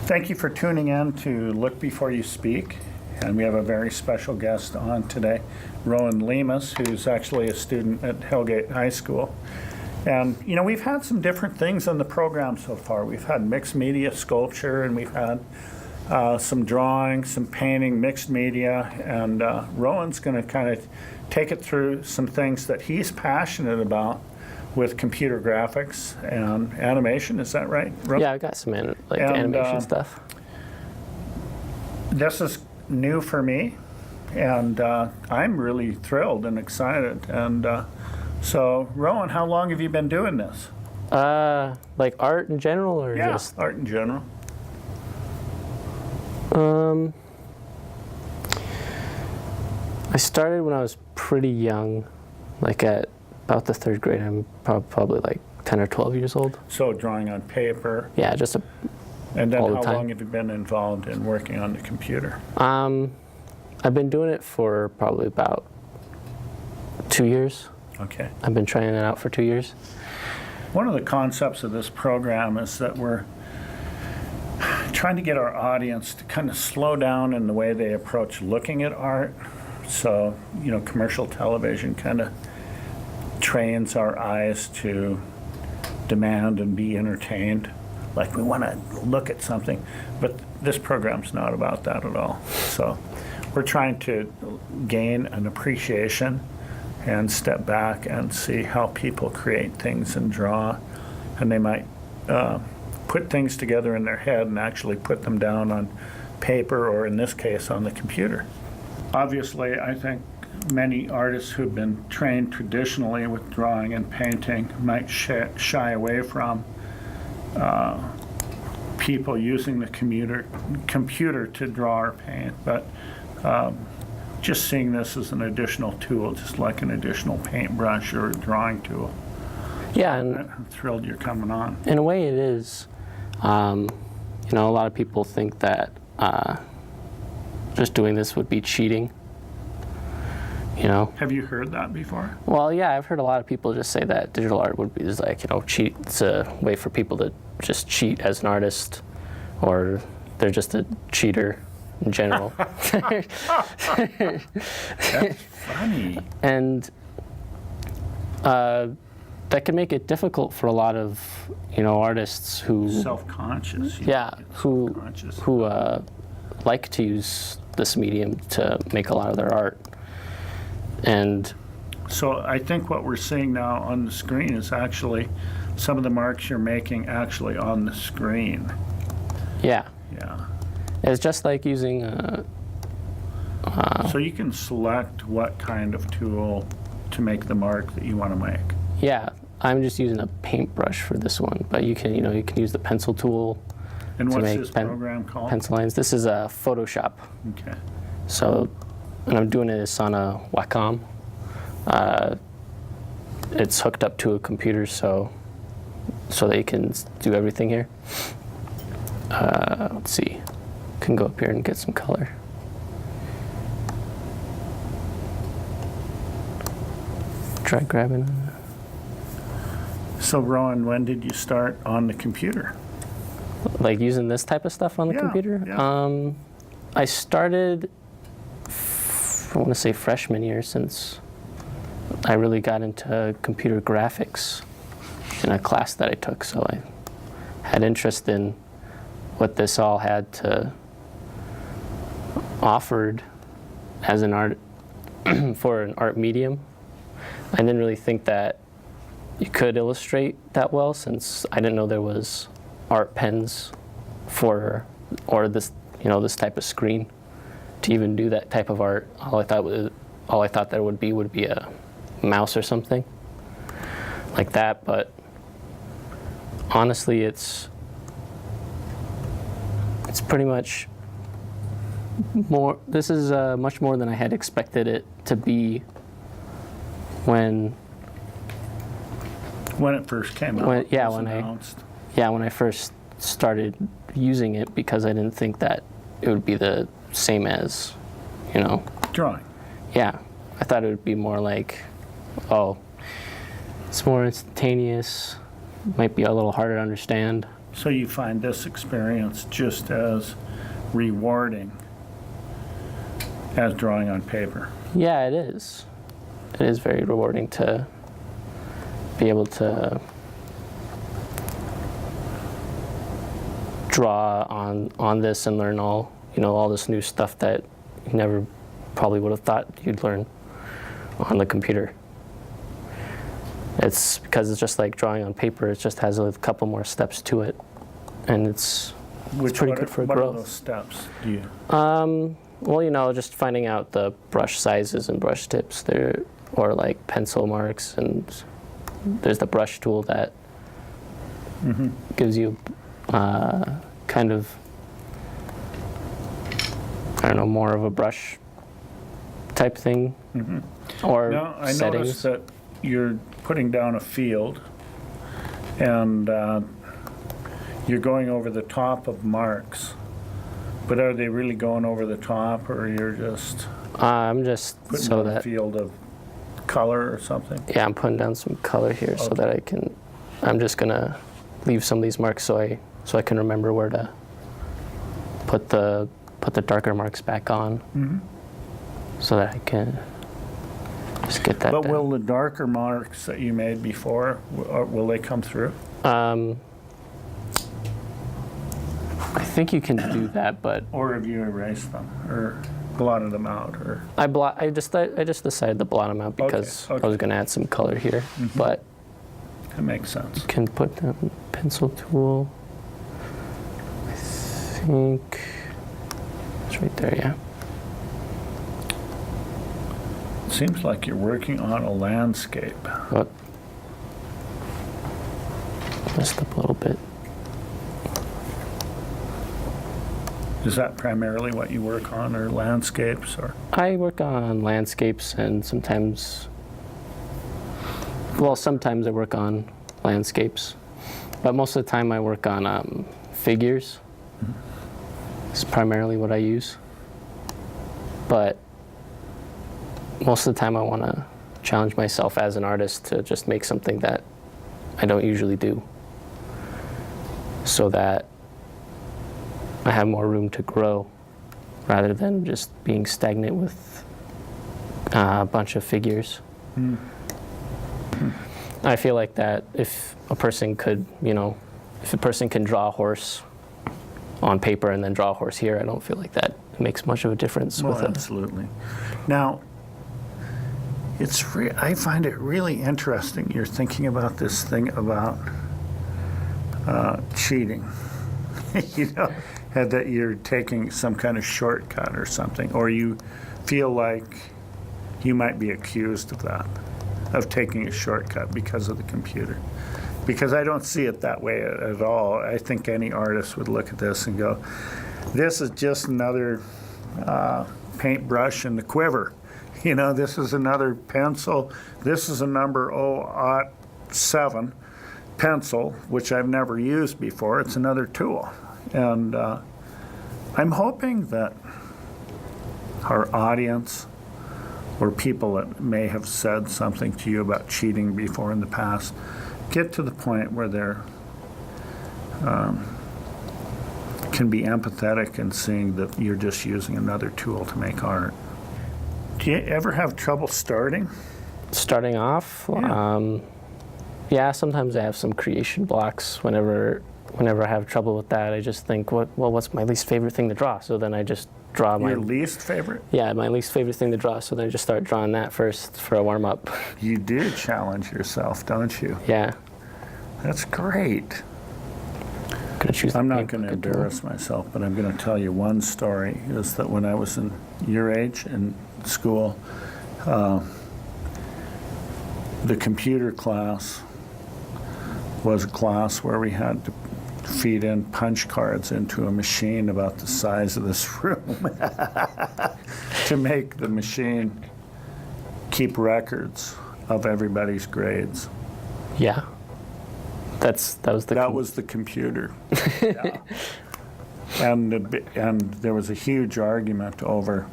Thank you for tuning in to Look Before You Speak. And we have a very special guest on today, Rowan Lemus, who's actually a student at Hellgate High School. And, you know, we've had some different things on the program so far. We've had mixed media sculpture, and we've had some drawing, some painting, mixed media. And Rowan's going to kind of take it through some things that he's passionate about with computer graphics and animation. Is that right, Rowan? Yeah, I got some animation stuff. This is new for me, and I'm really thrilled and excited. And so, Rowan, how long have you been doing this? Like art in general, or just art in general? I started when I was pretty young, like at about the third grade. I'm probably like 10 or 12 years old. So drawing on paper. Yeah, just And then all the how time. long have you been involved in working on the computer? I've been doing it for probably about 2 years. Okay. I've been trying it out for 2 years. One of the concepts of this program is that we're trying to get our audience to kind of slow down in the way they approach looking at art. So, you know, commercial television kind of trains our eyes to demand and be entertained. Like we want to look at something, but this program's not about that at all. So we're trying to gain an appreciation and step back and see how people create things and draw, and they might put things together in their head and actually put them down on paper, or in this case on the computer. Obviously, I think many artists who've been trained traditionally with drawing and painting might shy away from people using the computer to draw or paint, but just seeing this as an additional tool, just like an additional paintbrush or a drawing tool. Yeah, and I'm thrilled you're coming on. in a way it is. You know, a lot of people think that just doing this would be cheating. You know. Have you heard that before? Well, yeah, I've heard a lot of people just say that digital art would be is like, you know, cheat. It's a way for people to just cheat as an artist, or they're just a cheater in general. That's funny. And that can make it difficult for a lot of, you know, artists who Self-conscious. who like to use this medium to make a lot of their art. And so I think what we're seeing now on the screen is actually some of the marks you're making actually on the screen. yeah, Yeah. it's just like using So you can select what kind of tool to make the mark that you want to make. yeah, I'm just using a paintbrush for this one, but you can use the pencil tool And to what's make this program called? pencil lines. This is a Photoshop. Okay. So, and I'm doing this on a Wacom. It's hooked up to a computer, so that you can do everything here. Let's see, can go up here and get some color. Try grabbing. So Rowan, when did you start on the computer? Like using this type of stuff on the computer? Yeah. I started, I want to say freshman year, since I really got into computer graphics in a class that I took. So I had interest in what this all had to offered as an art for an art medium. I didn't really think that you could illustrate that well, since I didn't know there was art pens or this, you know, this type of screen to even do that type of art. All I thought there would be a mouse or something like that. But honestly, it's pretty much more. This is much more than I had expected it to be when it first came out. When I first started using it, because I didn't think that it would be the same as, you know, drawing. Yeah, I thought it would be more like, oh, it's more instantaneous, might be a little harder to understand. So you find this experience just as rewarding as drawing on paper? Yeah, it is. It is very rewarding to be able to draw on this and learn all this new stuff that you never probably would have thought you'd learn on the computer. It's because it's just like drawing on paper. It just has a couple more steps to it, and it's pretty good for what growth. What are those steps do you? Well, just finding out the brush sizes and brush tips there, or like pencil marks, and there's the brush tool that gives you kind of, I don't know, more of a brush type thing, or Now, I settings. noticed that you're putting down a field, and you're going over the top of marks. But are they really going over the top, or you're just I'm just putting so down a that field of color or something? yeah, I'm putting down some color here so that I can. I'm just gonna leave some of these marks so I can remember where to put the darker marks back on, so that I can just get that. But down. will the darker marks that you made before, will they come through? I think you can do that, but Or have you erased them, or blotted them out, or? I just decided to blot them out because Okay. I was gonna add some color here, but That makes sense. can put down pencil tool. I think it's right there. Yeah. Seems like you're working on a landscape. Oh. Messed up a little bit. Is that primarily what you work on, or landscapes, or? I work on landscapes and sometimes I work on landscapes, but most of the time I work on figures. It's primarily what I use, but most of the time I want to challenge myself as an artist to just make something that I don't usually do, so that I have more room to grow rather than just being stagnant with a bunch of figures. I feel like that if a person can draw a horse on paper and then draw a horse here, I don't feel like that makes much of a difference Well, with it. absolutely. Now, I find it really interesting. You're thinking about this thing about cheating. That you're taking some kind of shortcut or something, or you feel like you might be accused of that, of taking a shortcut because of the computer. Because I don't see it that way at all. I think any artist would look at this and go, this is just another paintbrush in the quiver. This is another pencil. This is a number 007 pencil, which I've never used before. It's another tool. And I'm hoping that our audience, or people that may have said something to you about cheating before in the past, get to the point where they're can be empathetic in seeing that you're just using another tool to make art. Do you ever have trouble starting? Starting off, Yeah. yeah, sometimes I have some creation blocks. Whenever I have trouble with that, I just think, what's my least favorite thing to draw? So then I just draw my Your least favorite? Yeah, my least favorite thing to draw. So then I just start drawing that first for a warm up. You do challenge yourself, don't you? Yeah. That's great. Gonna choose. I'm not going to embarrass myself, but I'm going to tell you one story, is that when I was in your age in school, the computer class was a class where we had to feed in punch cards into a machine about the size of this room to make the machine keep records of everybody's grades. Yeah. That was the computer. Yeah. And there was a huge argument over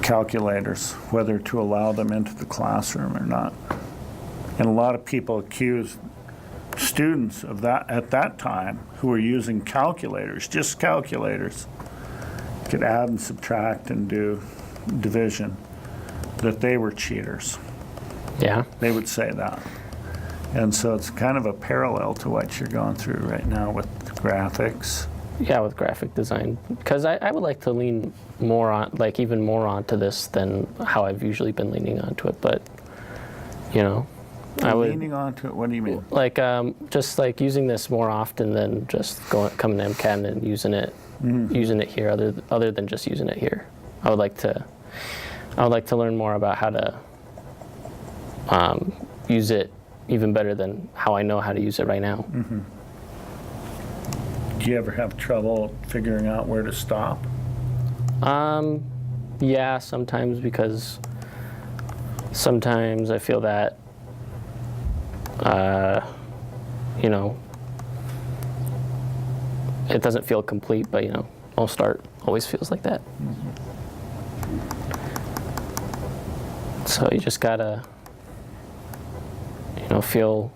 calculators, whether to allow them into the classroom or not. And a lot of people accuse students of that at that time who were using calculators, just calculators, could add and subtract and do division, that they were cheaters. Yeah. They would say that. And so it's kind of a parallel to what you're going through right now with graphics. Yeah, with graphic design, because I would like to lean more on, like even more onto this than how I've usually been leaning onto it. But I would Leaning onto it, what do you mean? like just like using this more often than just coming to MCAT and using it here, other than just using it here. I would like to learn more about how to use it even better than how I know how to use it right now. Mm-hmm. Do you ever have trouble figuring out where to stop? Yeah, sometimes, because sometimes I feel that it doesn't feel complete, but most art always feels like that. Mm-hmm. So you just gotta feel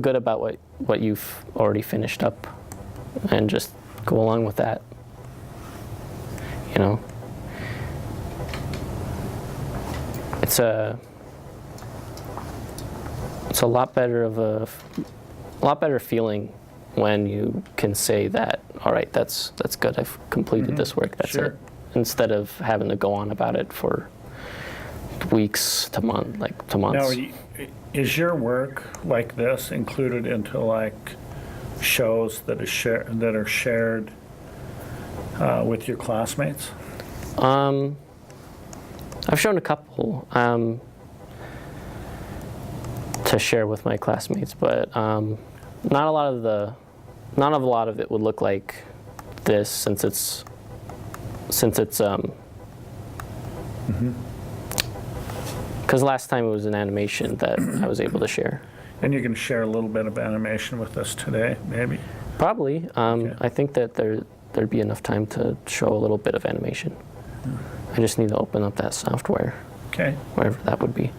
good about what you've already finished up and just go along with that. It's a lot better feeling when you can say that, all right, that's good, I've completed this work, that's Sure. it, instead of having to go on about it for weeks to months. Now, is your work like this included into like shows that are shared with your classmates? I've shown a couple to share with my classmates, but not a lot of it would look like this, since it's because last time it was an animation that I was able to share. And you can share a little bit of animation with us today, maybe? Probably. Okay. I think that there'd be enough time to show a little bit of animation. I just need to open up that software, Okay. wherever that would be.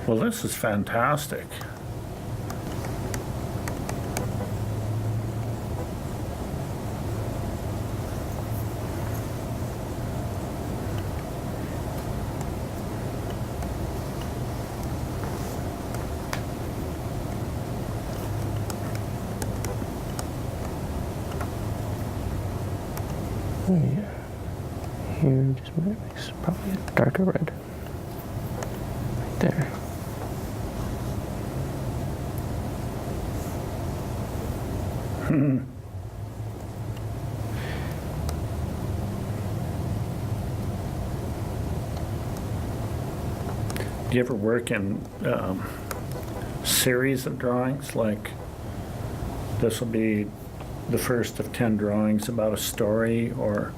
Well, this is fantastic. Here, just makes probably a darker red. Right there. Do you ever work in series of drawings? Like this will be the first of 10 drawings about a story, or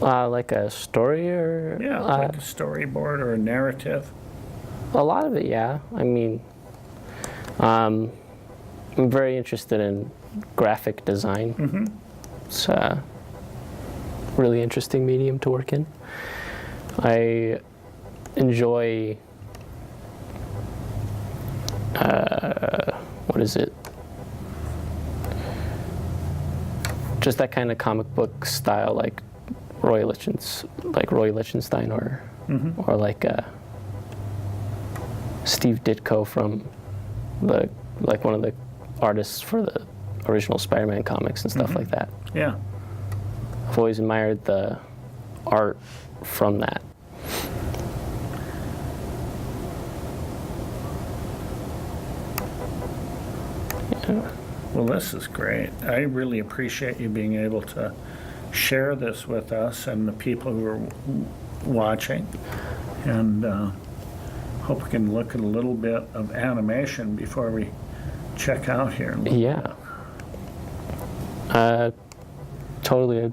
Like a story, or like a storyboard or a narrative? a lot of it, yeah. I mean, I'm very interested in graphic design. Mm-hmm. It's a really interesting medium to work in. I enjoy what is it? Just that kind of comic book style, like Roy Lichtenstein, or like Steve Ditko from one of the artists for the original Spider-Man comics and stuff like that. Yeah. I've always admired the art from that. Yeah. Well, this is great. I really appreciate you being able to share this with us and the people who are watching. And hope we can look at a little bit of animation before we check out here. Yeah. Totally.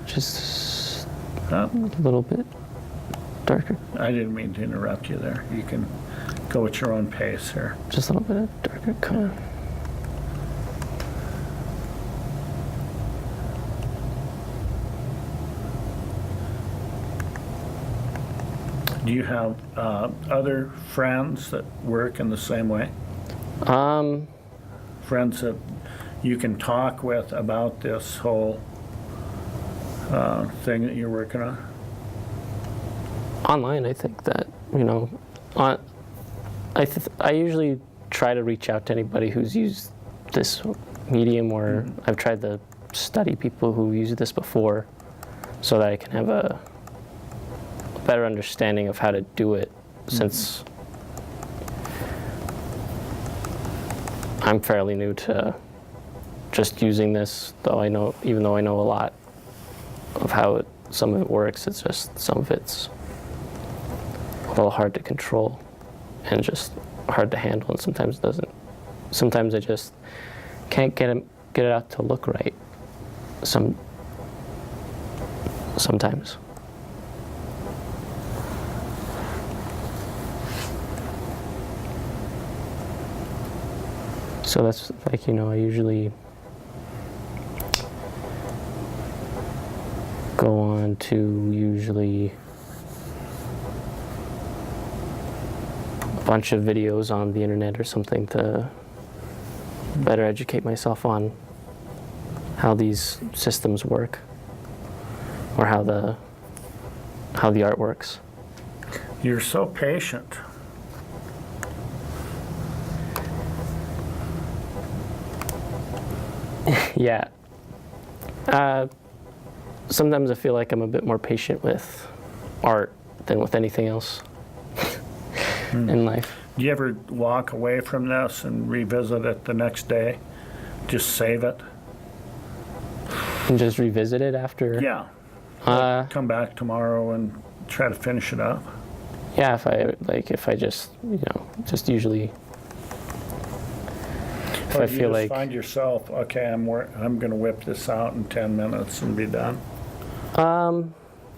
Just a little bit darker. I didn't mean to interrupt you there. You can go at your own pace here. Just a little bit of darker color. Do you have other friends that work in the same way? Friends that you can talk with about this whole thing that you're working on? Online, I think that, I usually try to reach out to anybody who's used this medium, or I've tried to study people who used this before so that I can have a better understanding of how to do it, since I'm fairly new to just using this, even though I know a lot of how some of it works, it's just some of it's a little hard to control and just hard to handle, and sometimes it doesn't. Sometimes I just can't get it out to look right. Sometimes. So that's like, I usually go on to a bunch of videos on the internet or something to better educate myself on how these systems work, or how the art works. You're so patient. Yeah. Sometimes I feel like I'm a bit more patient with art than with anything else in life. Do you ever walk away from this and revisit it the next day? Just save it? And just revisit it after? Yeah. Come back tomorrow and try to finish it up? Yeah, if I just, just usually, if Or I do you feel just like, find yourself, okay, I'm going to whip this out in 10 minutes and be done?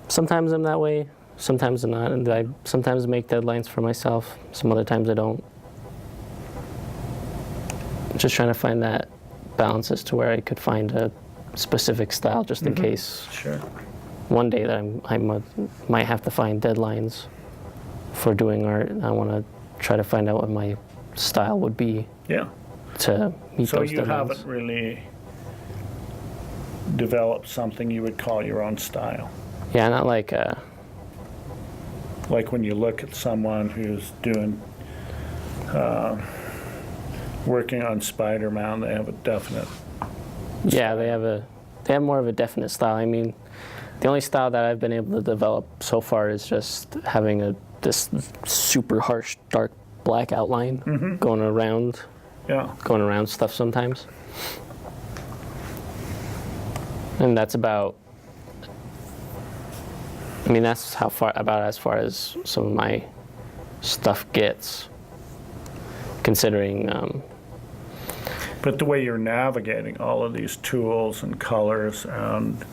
sometimes I'm that way, sometimes I'm not, and I sometimes make deadlines for myself, some other times I don't. Just trying to find that balance as to where I could find a specific style, just in case Sure. one day that I might have to find deadlines for doing art, and I want to try to find out what my style would be Yeah. to meet So those you deadlines. haven't really developed something you would call your own style? Yeah, not like Like when you look at someone who's doing, working on Spider-Man, they have a definite... yeah, they have more of a definite style. I mean, the only style that I've been able to develop so far is just having this super harsh, dark black outline going around stuff sometimes. And that's about, that's as far as some of my stuff gets, considering. But the way you're navigating all of these tools and colors and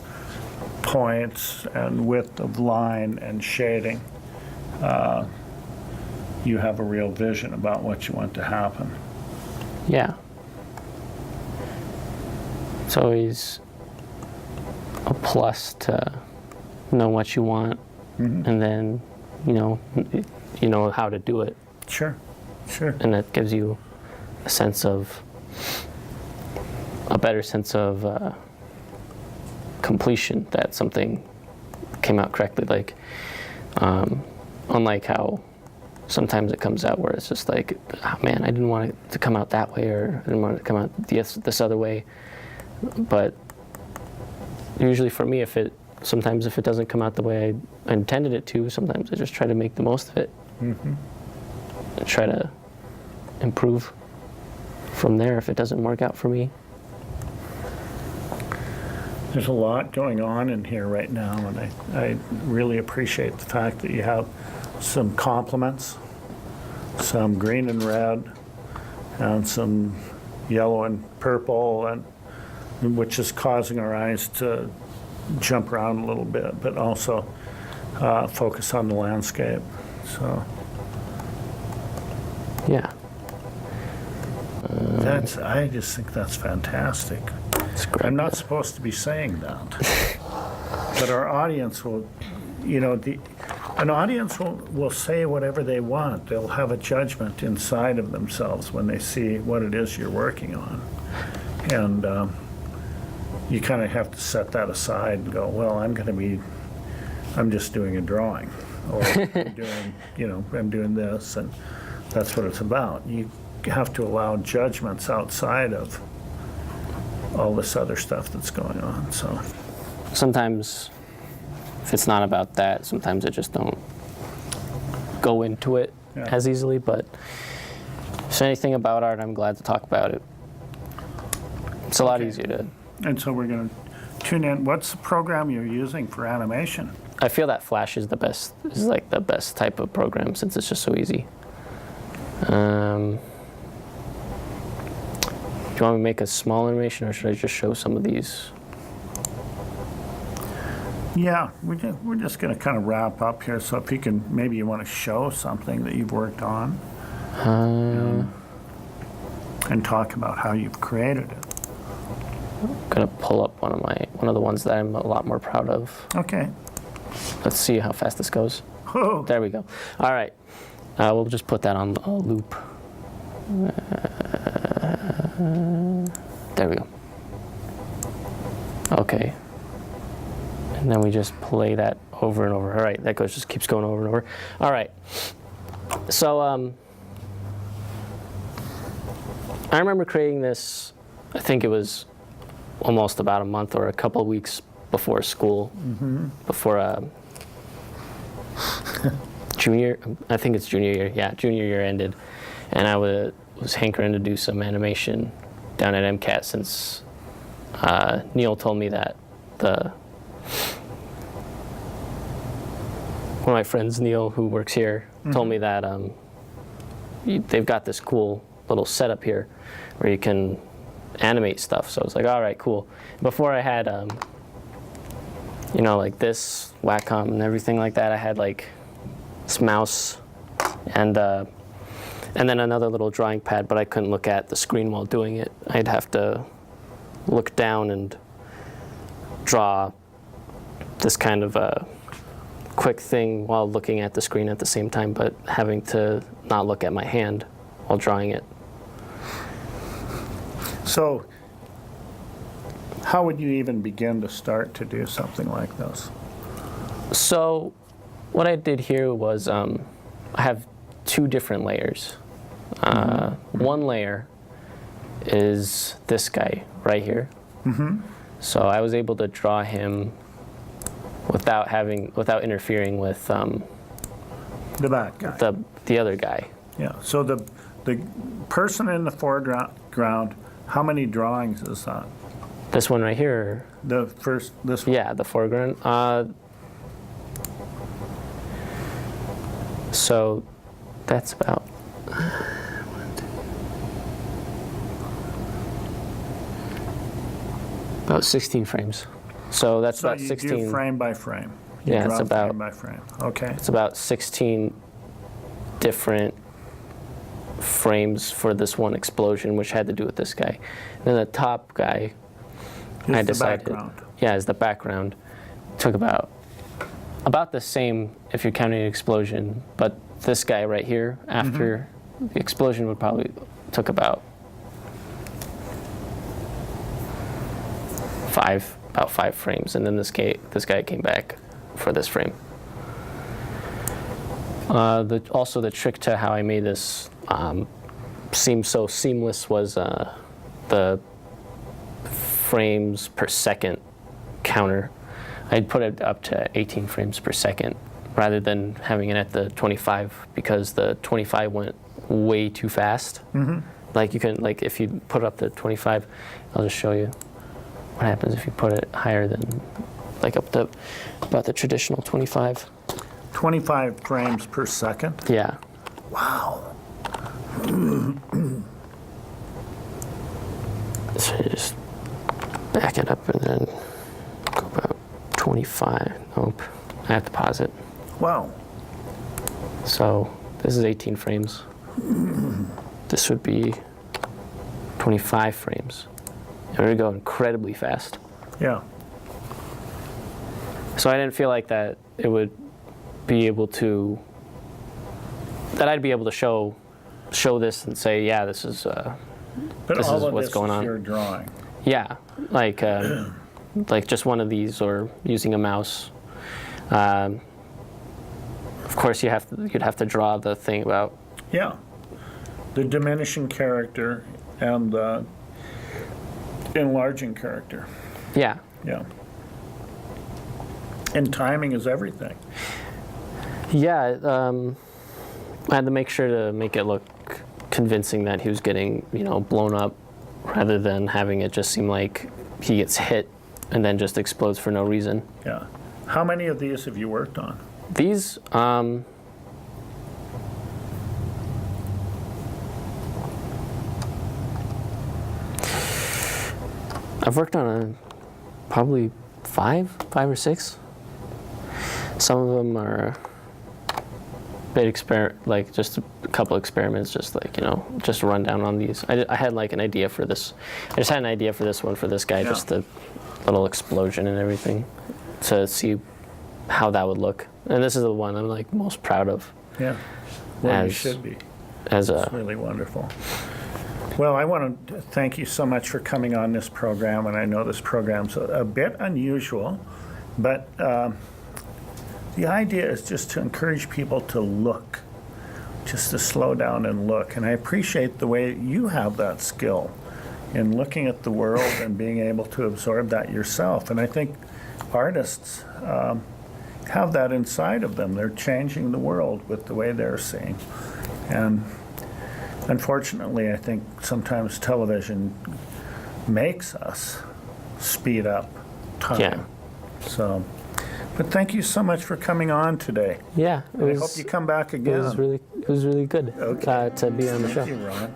points and width of line and shading, you have a real vision about what you want to happen. Yeah. It's always a plus to know what you want, and then you know how to do it, Sure. and that gives you a better sense of completion, that something came out correctly. Like, unlike how sometimes it comes out where it's just like, oh, man, I didn't want it to come out that way, or I didn't want it to come out this other way. But usually for me, sometimes if it doesn't come out the way I intended it to, sometimes I just try to make the most of it and try to improve from there if it doesn't work out for me. There's a lot going on in here right now, and I really appreciate the fact that you have some complements, some green and red, and some yellow and purple, and which is causing our eyes to jump around a little bit, but also focus on the landscape. So Yeah. I just think that's fantastic. It's great. I'm not supposed to be saying that, but our audience will, An audience will say whatever they want. They'll have a judgment inside of themselves when they see what it is you're working on. And you kind of have to set that aside and go, well, I'm just doing a drawing. Or I'm doing this, and that's what it's about. You have to allow judgments outside of all this other stuff that's going on. So sometimes if it's not about that, sometimes I just don't go into it as easily, but if there's anything about art, I'm glad to talk about it. It's a lot easier to... And so we're going to tune in. What's the program you're using for animation? I feel that Flash is the best type of program since it's just so easy. Do you want me to make a small animation, or should I just show some of these? Yeah, we're just going to kind of wrap up here. So if maybe you want to show something that you've worked on, and talk about how you've created it. I'm gonna pull up one of the ones that I'm a lot more proud of. Okay. Let's see how fast this goes. Oh. There we go. All right, we'll just put that on a loop. There we go. Okay. And then we just play that over and over. All right, that just keeps going over and over. All right. So I remember creating this, I think it was almost about a month or a couple of weeks before school, before junior, I think it's junior year, yeah, junior year ended. And I was hankering to do some animation down at MCAT since Neil told me that one of my friends, Neil, who works here, told me that they've got this cool little setup here where you can animate stuff. So I was like, all right, cool. Before I had, like this Wacom and everything like that, I had like this mouse and then another little drawing pad, but I couldn't look at the screen while doing it. I'd have to look down and draw this kind of a quick thing while looking at the screen at the same time, but having to not look at my hand while drawing it. So how would you even begin to start to do something like this? So what I did here was I have two different layers. One layer is this guy right here. So I was able to draw him without interfering with The back guy. the other guy. Yeah. So the person in the foreground, how many drawings is that? This one right here. This one? Yeah, the foreground. So that's about about 16 frames. So that's about 16. So you do frame by frame. You Yeah, draw it's about frame by frame. Okay. It's about 16 different frames for this one explosion, which had to do with this guy. And then the top guy, I decided, the background. Yeah, is the background. Took about the same if you're counting an explosion, but this guy right here after the explosion would probably took about five frames, and then this guy came back for this frame. Also, the trick to how I made this seem so seamless was the frames per second counter. I'd put it up to 18 frames per second rather than having it at the 25, because the 25 went way too fast. Like you can, like if you put it up to 25, I'll just show you what happens if you put it higher than, like up to about the traditional 25. 25 frames per second? Yeah. Wow. So you just back it up and then go about 25. Nope, I have to pause it. Wow. So this is 18 frames. This would be 25 frames. And it would go incredibly fast. Yeah. So I didn't feel like that it would be able to, that I'd be able to show this and say, yeah, this is But this all is of what's this going is on. your drawing. Yeah, like just one of these, or using a mouse. Of course, you'd have to draw the thing about. Yeah. The diminishing character and the enlarging character. Yeah. Yeah. And timing is everything. Yeah, I had to make sure to make it look convincing that he was getting, blown up, rather than having it just seem like he gets hit and then just explodes for no reason. Yeah. How many of these have you worked on? These, I've worked on probably five or six. Some of them are like just a couple experiments, just just run down on these. I had like an idea for this. I just had an idea for this one for this guy, Yeah. just the little explosion and everything, to see how that would look. And this is the one I'm like most proud of. Yeah. Well, you As- should be. As It's a really wonderful. Well, I want to thank you so much for coming on this program, and I know this program's a bit unusual, but the idea is just to encourage people to look, just to slow down and look. And I appreciate the way you have that skill in looking at the world and being able to absorb that yourself. And I think artists have that inside of them. They're changing the world with the way they're seeing. And unfortunately, I think sometimes television makes us speed up time. Yeah. So, but thank you so much for coming on today. yeah. I hope you come back again. It was really good Okay. to be on the show. Thank you, Ron.